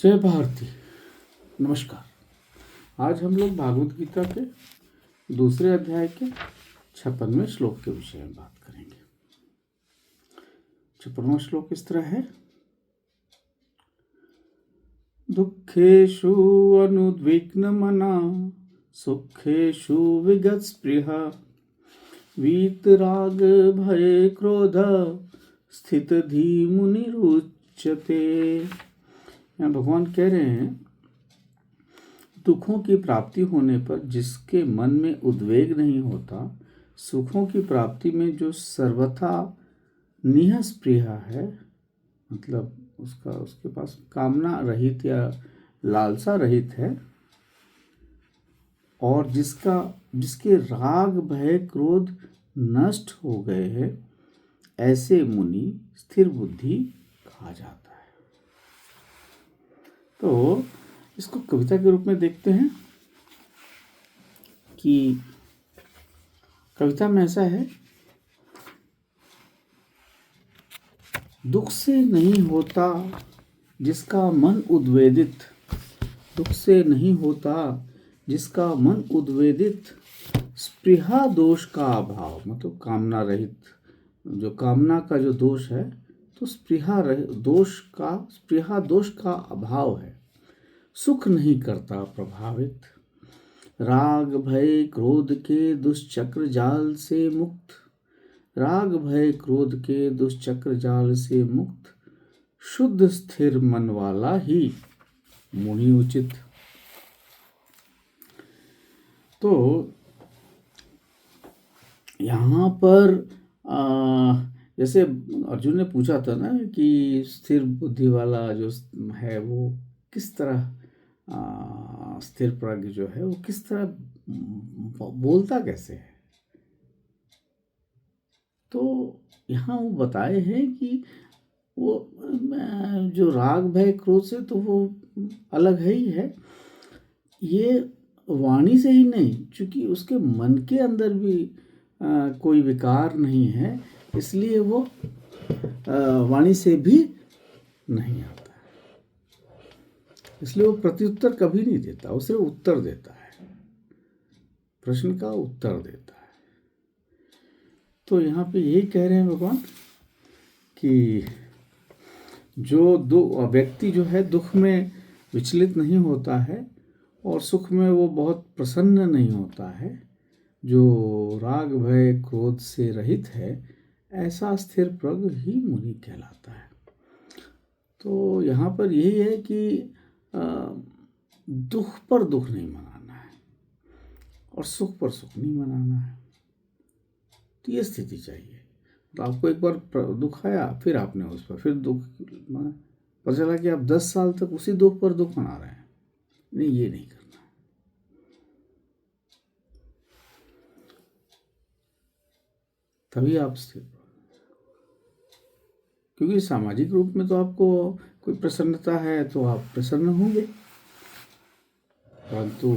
जय भारती। नमस्कार। आज हम लोग भागवत गीता के दूसरे अध्याय के 56वें श्लोक के विषय में बात करेंगे। 56वां श्लोक इस तरह है। दुखेषु अनुद्विग्नमना सुखेषु विगतस्पृहा वीतराग भये क्रोध स्थित धीमुनिरुच्यते। यहाँ भगवान कह रहे हैं, दुखों की प्राप्ति होने पर जिसके मन में उद्वेग नहीं होता, सुखों की प्राप्ति में जो सर्वथा निःस्पृहा है, मतलब उसके पास कामना रहित या लालसा रहित है, और जिसके राग भय क्रोध नष्ट हो गए हैं, ऐसे मुनि स्थिर बुद्धि कहा जाता है। तो इसको कविता के रूप में देखते हैं कि कविता में ऐसा है, दुख से नहीं होता जिसका मन उद्वेदित, दुख से नहीं होता जिसका मन उद्वेदित, स्पृहा दोष का अभाव, मतलब कामना रहित, जो कामना का जो दोष है, तो स्पृहा दोष का अभाव है, सुख नहीं करता प्रभावित, राग भय क्रोध के दुष्चक्र जाल से मुक्त, राग भय क्रोध के दुष्चक्र जाल से मुक्त, शुद्ध स्थिर मन वाला ही मुनि उचित। तो यहाँ पर जैसे अर्जुन ने पूछा था ना कि स्थिर बुद्धि वाला जो है वो किस तरह स्थिर प्रज्ञ जो है वो किस तरह बोलता कैसे है। तो यहाँ वो बताए हैं कि वो जो राग भय क्रोध से तो वो अलग है ही है, ये वाणी से ही नहीं, क्योंकि उसके मन के अंदर भी कोई विकार नहीं है, इसलिए वो वाणी से भी नहीं आता है, इसलिए वो प्रत्युत्तर कभी नहीं देता, वो सिर्फ उत्तर देता है, प्रश्न का उत्तर देता है। तो यहाँ पे यही कह रहे हैं भगवान कि जो व्यक्ति जो है दुख में विचलित नहीं होता है और सुख में वो बहुत प्रसन्न नहीं होता है, जो राग भय क्रोध से रहित है, ऐसा स्थिर प्रज्ञ ही मुनि कहलाता है। तो यहाँ पर यही है कि दुख पर दुख नहीं मनाना है और सुख पर सुख नहीं मनाना है, तो ये स्थिति चाहिए। तो आपको एक बार दुख आया, फिर आपने उस पर फिर दुख पता चला कि आप 10 साल तक उसी दुख पर दुख मना रहे हैं, नहीं, ये नहीं करना। तभी आप स्थिर, क्योंकि सामाजिक रूप में तो आपको कोई प्रसन्नता है तो आप प्रसन्न होंगे, परंतु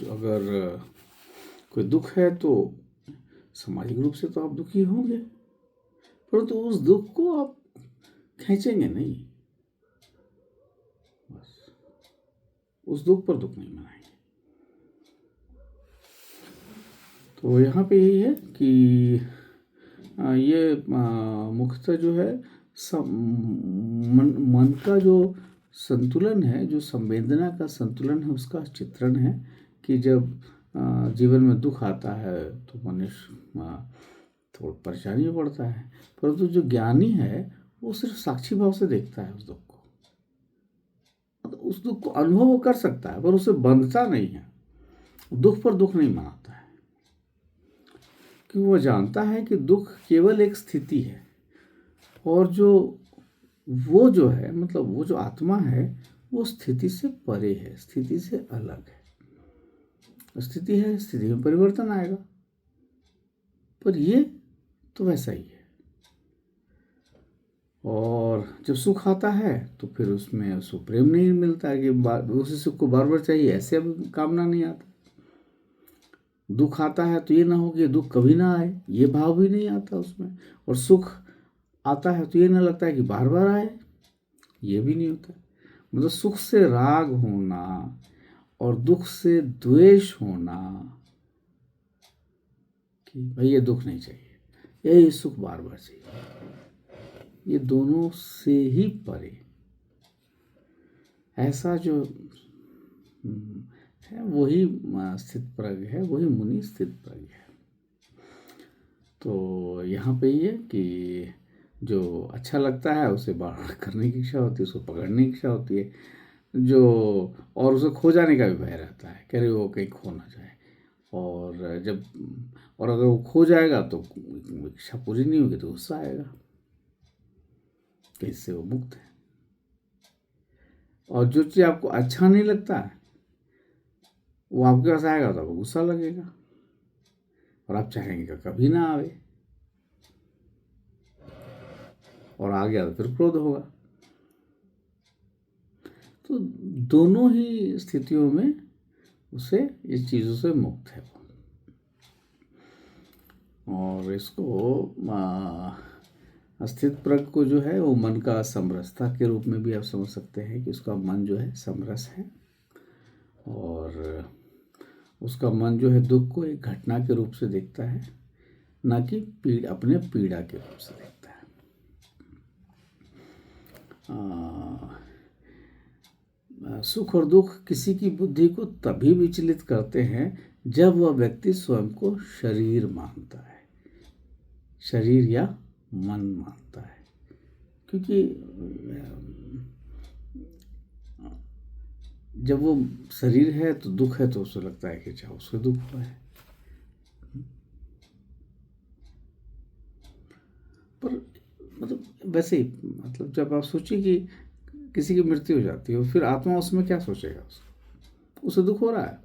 अगर कोई दुख है तो सामाजिक रूप से तो आप दुखी होंगे, परंतु उस दुख को आप खींचेंगे नहीं, बस उस दुख पर दुख नहीं मनाएंगे। तो यहाँ पे यही है कि ये मुख्यतः जो है मन का जो संतुलन है, जो संवेदना का संतुलन है, उसका चित्रण है कि जब जीवन में दुख आता है तो मनुष्य थोड़ा परेशानी में पड़ता है, परंतु जो ज्ञानी है वो सिर्फ साक्षी भाव से देखता है उस दुख को, मतलब उस दुख को अनुभव वो कर सकता है पर उसे बंधता नहीं है, दुख पर दुख नहीं मनाता है, क्योंकि वो जानता है कि दुख केवल एक स्थिति है, और वो जो है, मतलब वो जो आत्मा है वो स्थिति से परे है, स्थिति से अलग है। स्थिति है, स्थिति में परिवर्तन आएगा, पर ये तो वैसा ही है। और जब सुख आता है तो फिर उसमें उसको प्रेम नहीं मिलता है कि उसी सुख को बार बार चाहिए, ऐसे अब कामना नहीं आता। दुख आता है तो ये ना हो कि दुख कभी ना आए, ये भाव भी नहीं आता उसमें, और सुख आता है तो ये ना लगता है कि बार बार आए, ये भी नहीं होता। मतलब सुख से राग होना और दुख से द्वेष होना कि भाई ये दुख नहीं चाहिए, यही सुख बार बार चाहिए, ये दोनों से ही परे ऐसा जो है वही स्थित प्रज्ञ है, वही मुनि स्थित प्रज्ञ है। तो यहाँ पे ये कि जो अच्छा लगता है उसे बार बार करने की इच्छा होती है, उसको पकड़ने की इच्छा होती है, जो और उसे खो जाने का भी भय रहता है, कह रहे वो कहीं खो ना जाए। और अगर वो खो जाएगा तो इच्छा पूरी नहीं होगी तो गुस्सा आएगा, तो इससे वो मुक्त है। और जो चीज़ आपको अच्छा नहीं लगता है वो आपके पास आएगा तो आपको गुस्सा लगेगा और आप चाहेंगे कि कभी ना आवे, और आ गया तो फिर क्रोध होगा। तो दोनों ही स्थितियों में उसे इस चीज़ों से मुक्त है। और इसको स्थित प्रज्ञ को जो है वो मन का समरसता के रूप में भी आप समझ सकते हैं कि उसका मन जो है समरस है, और उसका मन जो है दुख को एक घटना के रूप से देखता है, ना कि अपने पीड़ा के रूप से देखता है। सुख और दुख किसी की बुद्धि को तभी विचलित करते हैं जब वह व्यक्ति स्वयं को शरीर मानता है, शरीर या मन मानता है। क्योंकि जब वो शरीर है तो दुख है, तो उसे लगता है कि चाहे उसको दुख हुआ है, पर मतलब वैसे ही मतलब जब आप सोचिए कि किसी की मृत्यु हो जाती है, फिर आत्मा उसमें क्या सोचेगा, उसे दुख हो रहा है?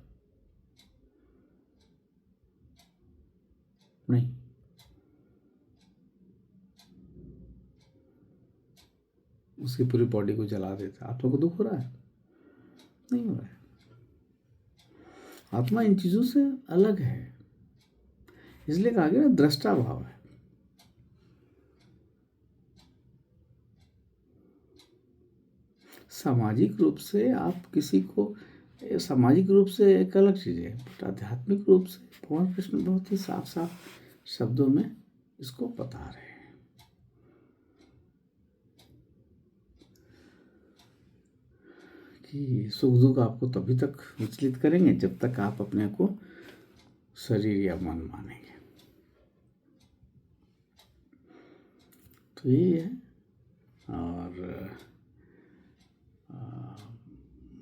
नहीं, उसकी पूरी बॉडी को जला देता, आत्मा को दुख हो रहा है? नहीं हो रहा है। आत्मा इन चीजों से अलग है, इसलिए कहा गया ना दृष्टा भाव है। सामाजिक रूप से आप किसी को, सामाजिक रूप से एक अलग चीज है, बट आध्यात्मिक रूप से भगवान कृष्ण बहुत ही साफ साफ शब्दों में इसको बता रहे हैं कि सुख दुख आपको तभी तक विचलित करेंगे जब तक आप अपने को शरीर या मन मानेंगे। तो ये है। और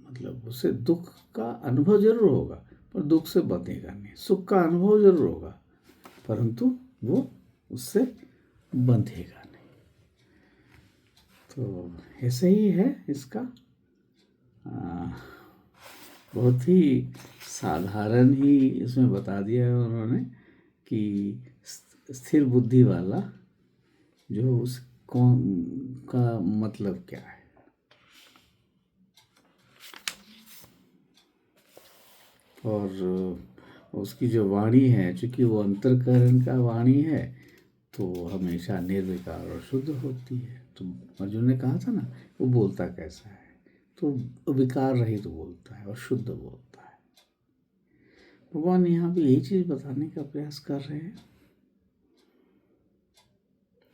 मतलब उसे दुख का अनुभव जरूर होगा पर दुख से बंधेगा नहीं, सुख का अनुभव जरूर होगा परंतु वो उससे बंधेगा नहीं। तो ऐसे ही है इसका बहुत ही साधारण ही इसमें बता दिया है उन्होंने कि स्थिर बुद्धि वाला जो उस कौन का मतलब क्या है। और उसकी जो वाणी है, चूँकि वो अंतरकरण का वाणी है तो हमेशा निर्विकार और शुद्ध होती है। तो अर्जुन ने कहा था ना वो बोलता कैसा है, तो विकार रहित तो बोलता है और शुद्ध बोलता है। भगवान यहाँ भी यही चीज़ बताने का प्रयास कर रहे हैं।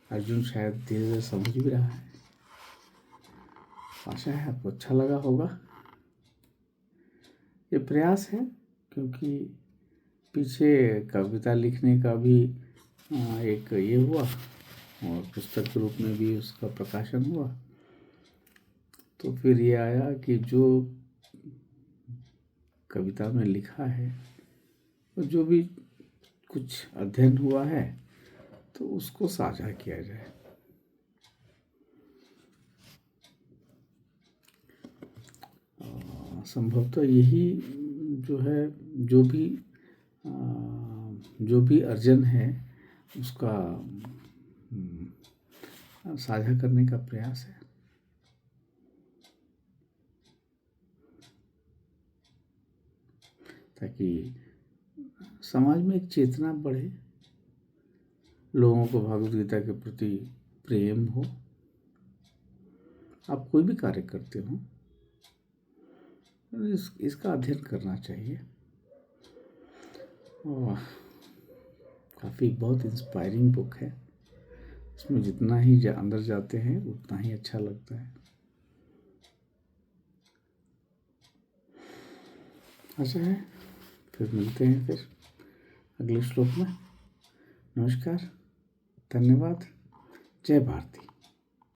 अर्जुन शायद धीरे धीरे समझ भी रहा है। आशा है आपको अच्छा लगा होगा। ये प्रयास है क्योंकि पीछे कविता लिखने का भी एक ये हुआ और पुस्तक के रूप में भी उसका प्रकाशन हुआ। तो फिर ये आया कि जो कविता में लिखा है और जो भी कुछ अध्ययन हुआ है तो उसको साझा किया जाए। संभवतः यही जो है, जो भी अर्जन है उसका साझा करने का प्रयास है। ताकि समाज में एक चेतना बढ़े, लोगों को भगवद गीता के प्रति प्रेम हो। आप कोई भी कार्य करते हो इसका अध्ययन करना चाहिए। और काफ़ी बहुत इंस्पायरिंग बुक है। इसमें जितना ही अंदर जाते हैं उतना ही अच्छा लगता है। अच्छा है, फिर मिलते हैं फिर अगले श्लोक में। नमस्कार, धन्यवाद, जय भारती।